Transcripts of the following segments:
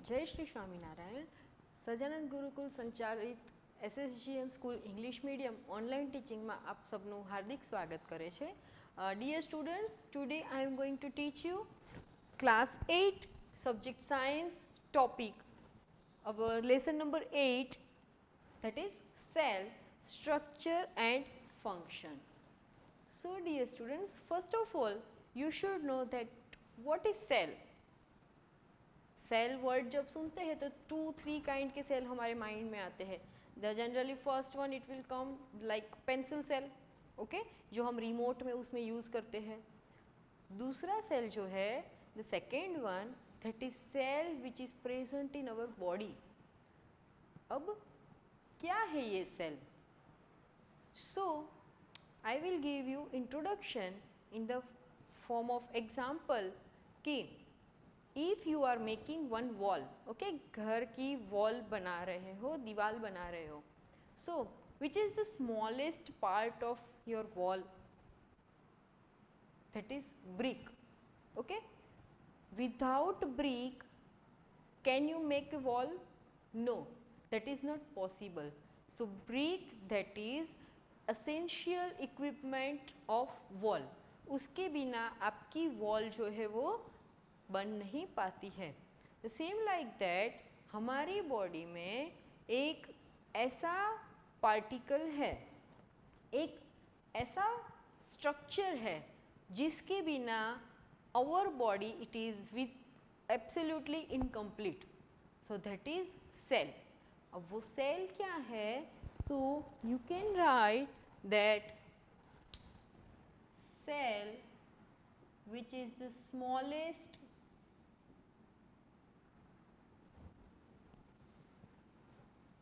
जय श्री स्वामीनारायण। સજાનંદ ગુરુકુલ સંચાલિત SSGM school English medium online ટીચિંગમાં આપ સબનું હાર્દિક સ્વાગત કરે છે. Dear students, today I am going to teach you class 8 subject science topic, our lesson number 8, that is cell structure and function. So dear students, first of all you should know that what is cell. Cell word जब सुनते हैं तो 2-3 kind के cell हमारे mind में आते हैं. The generally first one it will come like pencil cell, okay, जो हम रिमोट में उसमें यूज़ करते हैं. दूसरा सेल जो है the second one, that is cell which is present in our body. अब क्या है ये cell? So I will give you introduction in the form of example कि if you are making one wall, okay, घर की wall बना रहे हो, दीवार बना रहे हो. So which is the smallest part of your wall? That is brick. Okay, without brick can you make a wall? No, that is not possible. So brick that is essential equipment of wall. उसके बिना आपकी wall जो है वो बन नहीं पाती है. द सेम लाइक दैट हमारी बॉडी में एक ऐसा पार्टिकल है, एक ऐसा स्ट्रक्चर है जिसके बिना our body it is with absolutely incomplete. So that is cell. अब वो सेल क्या है? So you can write that cell which is the smallest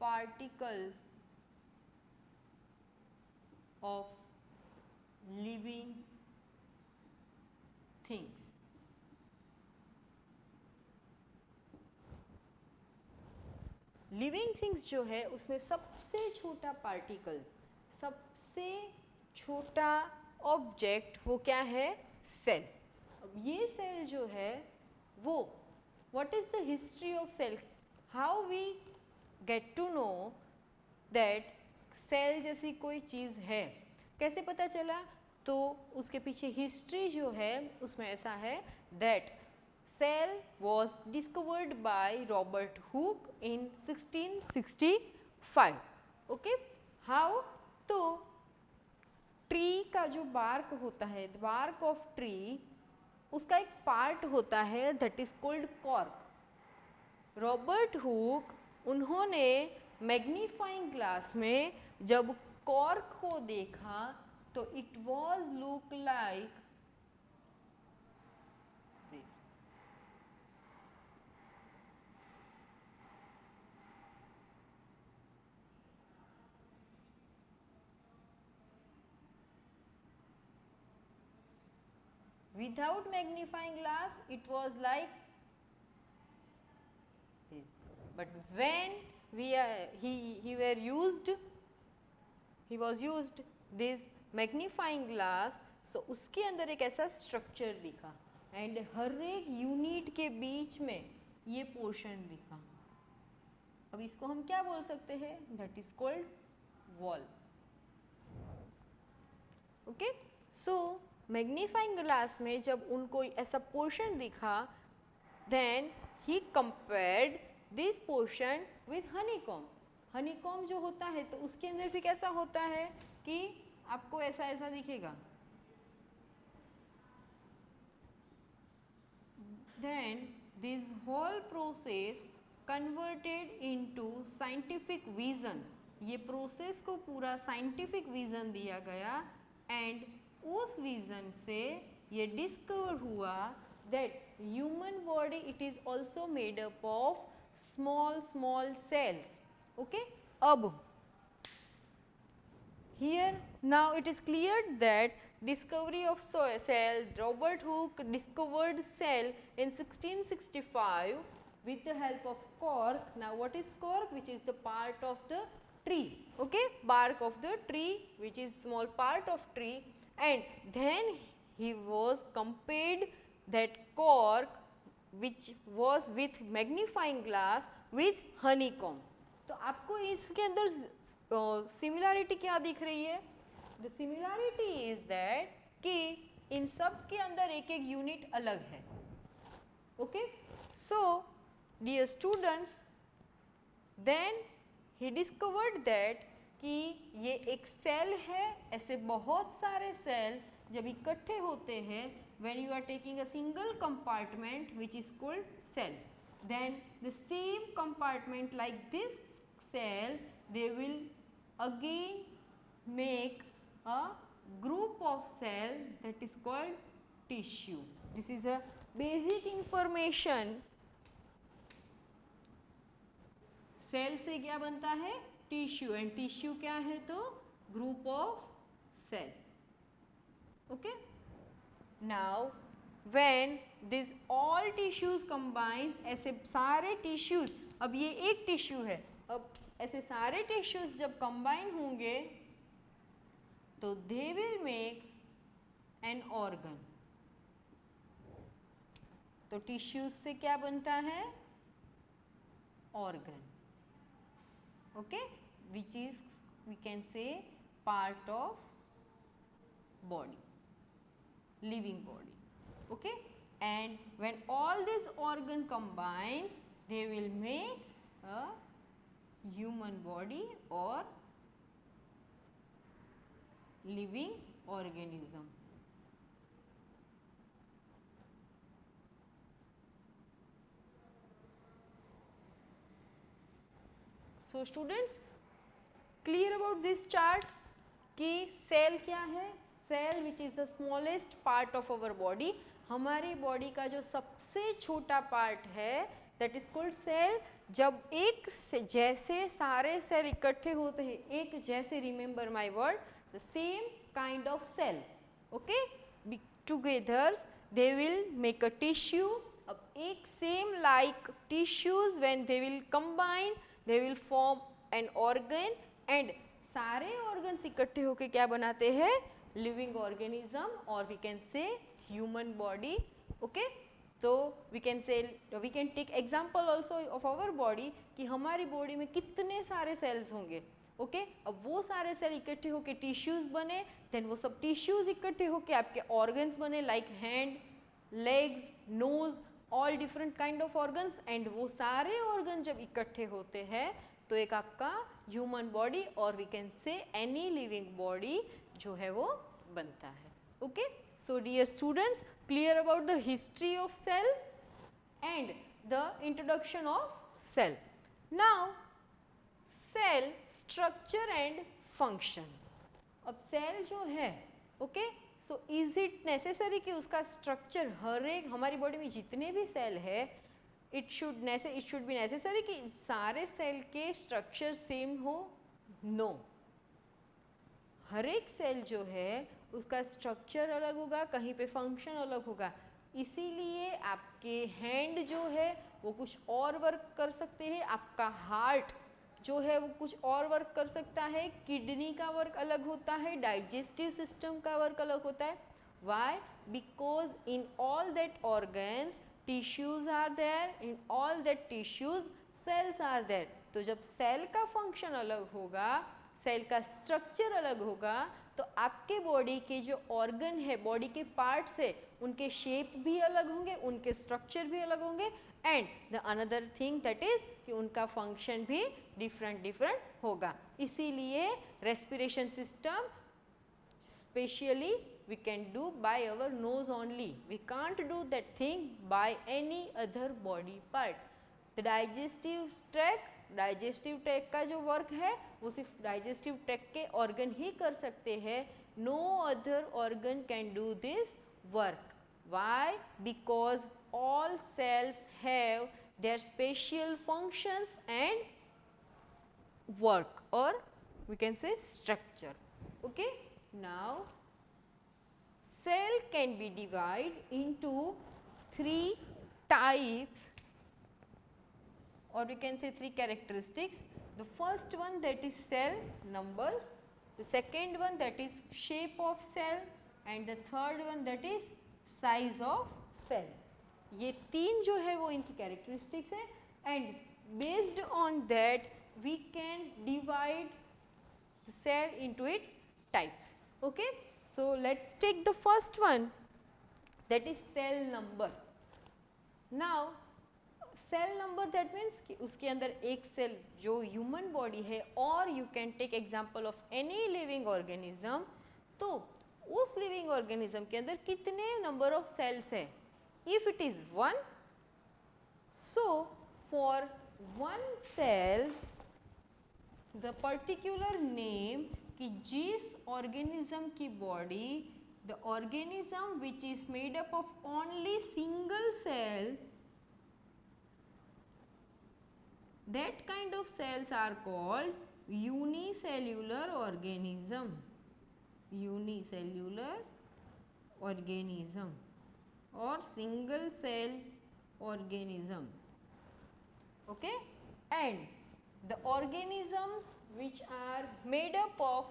particle of living things. Living things जो है उसमें सबसे छोटा पार्टिकल, सबसे छोटा ऑब्जेक्ट वो क्या है? सेल. अब ये सेल जो है वो what is the history of cell? How we get to know that cell जैसी कोई चीज़ है? कैसे पता चला? तो उसके पीछे हिस्ट्री जो है उसमें ऐसा है that cell was discovered by Robert Hooke in 1665. Okay, how? तो ट्री का जो बार्क होता है, बार्क ऑफ ट्री, उसका एक पार्ट होता है that is called cork. Robert Hooke उन्होंने मैग्नीफाइंग ग्लास में जब कॉर्क को देखा तो it was look like this. Without magnifying glass it was like this. But when he was used this magnifying glass, so उसके अंदर एक ऐसा स्ट्रक्चर दिखा एंड हर एक यूनिट के बीच में ये पोर्शन दिखा. अब इसको हम क्या बोल सकते हैं? That is called wall. Okay, so magnifying glass में जब उनको ऐसा पोर्शन दिखा, then he compared this portion with honeycomb. Honeycomb जो होता है तो उसके अंदर भी कैसा होता है कि आपको ऐसा ऐसा दिखेगा. Then this whole process converted into scientific vision. ये प्रोसेस को पूरा साइंटिफिक विजन दिया गया एंड उस विजन से ये डिस्कवर हुआ that human body it is also made up of small small cells. Okay, अब here now it is clear that discovery of cell, Robert Hooke discovered cell in 1665 with the help of cork. Now what is cork? Which is the part of the tree, okay, bark of the tree, which is small part of tree. And then he was compared that cork which was with magnifying glass with honeycomb. तो आपको इसके अंदर similarity क्या दिख रही है? The similarity is that कि इन सब के अंदर एक एक यूनिट अलग है. Okay, so dear students, then he discovered that कि ये एक सेल है. ऐसे बहुत सारे सेल जब इकट्ठे होते हैं, when you are taking a single compartment which is called cell, then the same compartment like this cell, they will again make a group of cell that is called tissue. This is a basic information. Cell से क्या बनता है? Tissue. And tissue क्या है? तो group of cell. Okay, now when this all tissues combines, ऐसे सारे tissues, अब ये एक टिश्यू है, अब ऐसे सारे टिश्यूज जब कंबाइन होंगे तो दे विल मेक एन ऑर्गन. तो टिश्यूज से क्या बनता है? Organ. Okay, which is, we can say, part of body, living body. Okay, and when all this organ combines, they will make a human body or living organism. So students, clear about this chart कि cell क्या है? Cell which is the smallest part of our body. हमारी body का जो सबसे छोटा part है that is called cell. जब एक जैसे सारे सेल इकट्ठे होते हैं, एक जैसे, remember my word, the same kind of cell. Okay, together they will make a tissue. अब एक same like tissues when they will combine, they will form an organ, and सारे organs इकट्ठे होके क्या बनाते हैं? living organism, or we can say human body. okay, तो we can say, we can take example also of our body कि हमारी body में कितने सारे सेल्स होंगे. ओके, अब वो सारे सेल इकट्ठे होके टिश्यूज बने, देन वो सब टिश्यूज इकट्ठे होके आपके ऑर्गन्स बने, like hand, legs, nose, all different kind of organs. And वो सारे ऑर्गन जब इकट्ठे होते हैं तो एक आपका ह्यूमन बॉडी, और we can say any living body जो है वो बनता है. Okay, so dear students, clear about the history of cell and the introduction of cell. Now cell structure and function. अब सेल जो है, okay, so is it necessary कि उसका स्ट्रक्चर, हर एक हमारी बॉडी में जितने भी सेल है, इट शुड बी नेसेसरी कि सारे सेल के स्ट्रक्चर सेम हो? नो. हर एक सेल जो है उसका स्ट्रक्चर अलग होगा, कहीं पे फंक्शन अलग होगा. इसीलिए आपके हैंड जो है वो कुछ और वर्क कर सकते हैं, आपका हार्ट जो है वो कुछ और वर्क कर सकता है, किडनी का वर्क अलग होता है, डाइजेस्टिव सिस्टम का वर्क अलग होता है. Why? Because in all that organs tissues are there, in all that tissues cells are there. तो जब सेल का फंक्शन अलग होगा, सेल का स्ट्रक्चर अलग होगा, तो आपके बॉडी के जो ऑर्गन है, बॉडी के पार्ट्स है, उनके शेप भी अलग होंगे, उनके स्ट्रक्चर भी अलग होंगे. And the another thing that is कि उनका फंक्शन भी डिफरेंट होगा. इसीलिए respiration system specially we can do by our nose only. We can't do that thing by any other body part. The digestive tract का जो work है वो सिर्फ डाइजेस्टिव ट्रैक के ऑर्गन ही कर सकते हैं. No other organ can do this work. Why? Because all cells have their special functions and work, or we can say structure. Okay, now cell can be divided into 3 types, or we can say 3 characteristics. The first one, that is cell numbers, the second one, that is shape of cell, and the third one, that is size of cell. ये 3 जो है वो इनकी characteristics है and based on that we can divide the cell into its types. Okay, so let's take the first one, that is cell number. Now cell number that means कि उसके अंदर एक सेल जो ह्यूमन बॉडी है और you can take example of any living organism, तो उस living organism के अंदर कितने नंबर ऑफ सेल्स है. If it is 1, so for 1 cell the particular name कि जिस ऑर्गेनिज्म की body, the organism which is made up of only single cell, that kind of cells are called unicellular organism. Unicellular organism or single cell organism. Okay, and the organisms which are made up of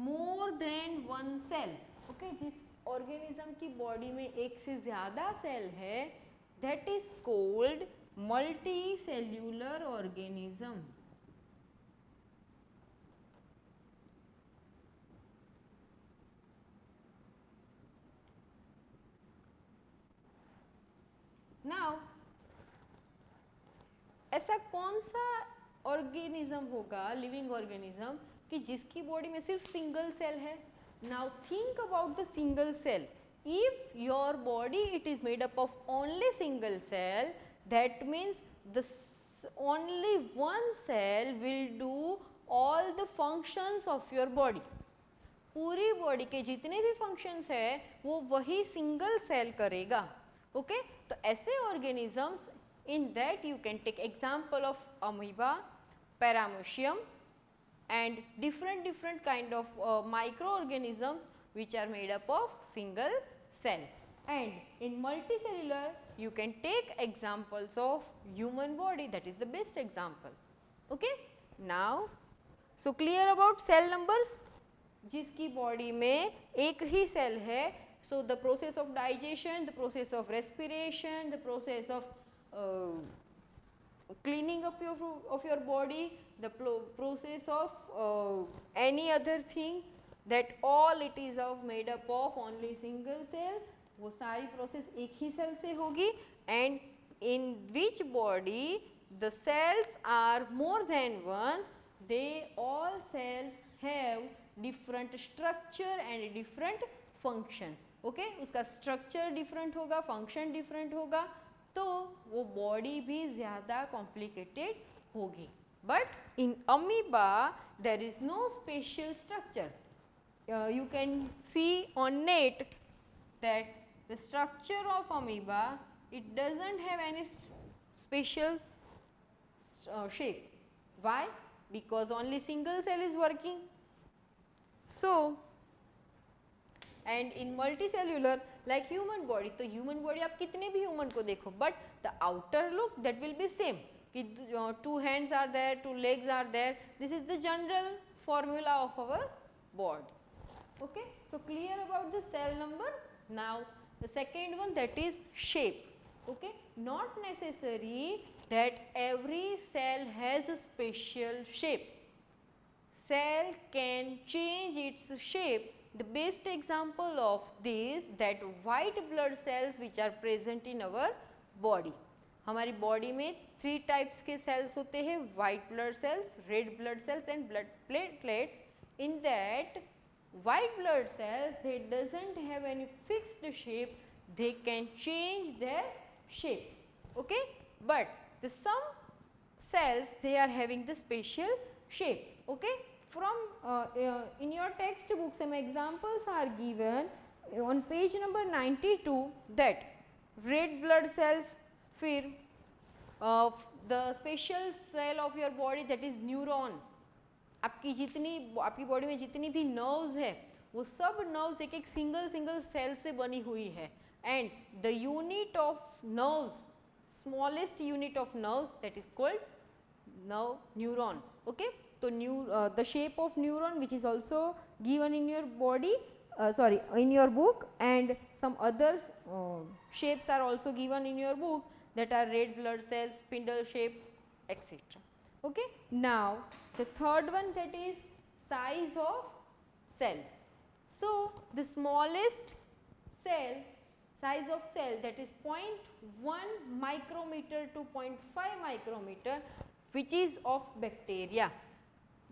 more than one cell. Okay, जिस organism की body में एक से ज़्यादा cell है, that is called multi cellular organism. Now ऐसा कौन सा ऑर्गेनिज्म होगा, लिविंग ऑर्गेनिज्म, कि जिसकी बॉडी में सिर्फ सिंगल सेल है. Now think about the single cell. If your body it is made up of only single cell, that means the only one cell will do all the functions of your body. पूरी body के जितने भी functions है वो वही single cell करेगा. Okay, तो ऐसे organisms, in that you can take example of amoeba, paramecium and different kind of microorganisms which are made up of single cell. And in multicellular you can take examples of human body, that is the best example. Okay, now so clear about cell numbers. जिसकी body में एक ही cell है, so the process of digestion, the process of respiration, the process of cleaning up of your body, the process of any other thing, that all it is of made up of only single cell. वो सारी process एक ही cell से होगी. And in which body the cells are more than one, they all cells have different structure and different function. Okay, उसका structure different होगा, function different होगा, तो वो बॉडी भी ज़्यादा कॉम्प्लिकेटेड होगी. But in amoeba there is no special structure. You can see on net that the structure of amoeba, it doesn't have any special shape. Why? Because only single cell is working. So and in multicellular like human body, तो human body आप कितने भी human को देखो, but the outer look that will be same, कि 2 hands are there, 2 legs are there. This is the general formula of our body. Okay, so clear about the cell number. Now the second one, that is shape. Okay, not necessary that every cell has a special shape. Cell can change its shape. The best example of this, that white blood cells which are present in our body. हमारी body में 3 types के sales होते हैं, white blood cells, red blood cells and blood platelets. In that white blood cells, they doesn't have any fixed shape, they can change their shape. Okay, but the some cells, they are having the special shape. Okay, from in your textbook some examples are given on page number 92, that red blood cells, फिर the special cell of your body, that is neuron. आपकी body में जितनी भी nerves है वो सब nerves एक single cell से बनी हुई है. And the unit of nerves, smallest unit of nerves, that is called neuron. Okay, तो the shape of neuron which is also given in your body, sorry, in your book. And some other shapes are also given in your book, that are red blood cells, spindle shape, etc. Okay. Now the third one, that is size of cell. So the smallest cell, size of cell, that is 0.1 micrometer to 0.5 micrometer, which is of bacteria.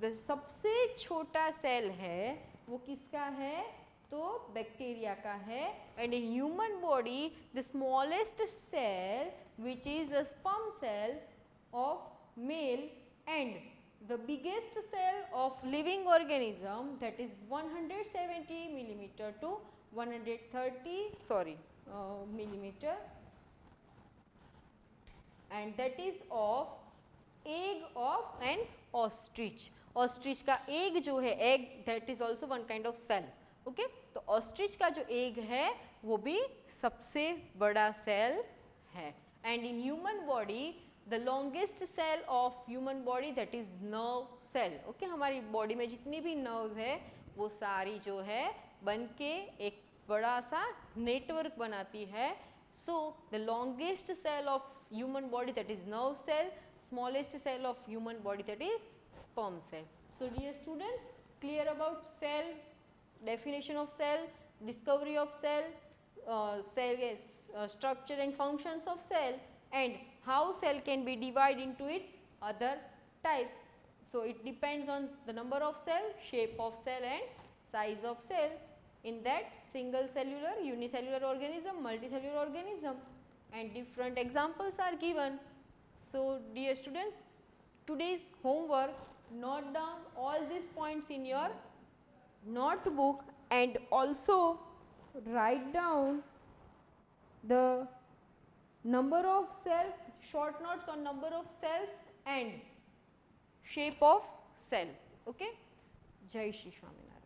The सबसे छोटा cell है वो किसका है, तो bacteria का है. And in human body the smallest cell which is a sperm cell of male, and the biggest cell of living organism, that is 170 millimeter to 130 millimeter, and that is of egg of an ostrich. Ostrich का egg जो है, egg that is also one kind of cell. Okay, तो ostrich का जो egg है वो भी सबसे बड़ा सेल है. And in human body the longest cell of human body that is nerve cell. Okay, हमारी बॉडी में जितनी भी नर्व्स है वो सारी जो है बन के एक बड़ा सा नेटवर्क बनाती है. So the longest cell of human body that is nerve cell, smallest cell of human body that is sperm cell. So dear students, clear about cell, definition of cell, discovery of cell, cell structure and functions of cell, and how cell can be divided into its other types. So it depends on the number of cell, shape of cell and size of cell in that single cellular, unicellular organism, multicellular organism, and different examples are given. So dear students, today's homework, note down all these points in your notebook and also write down the number of cells, short notes on number of cells and shape of cell. Okay? Jai Shri Swaminarayan.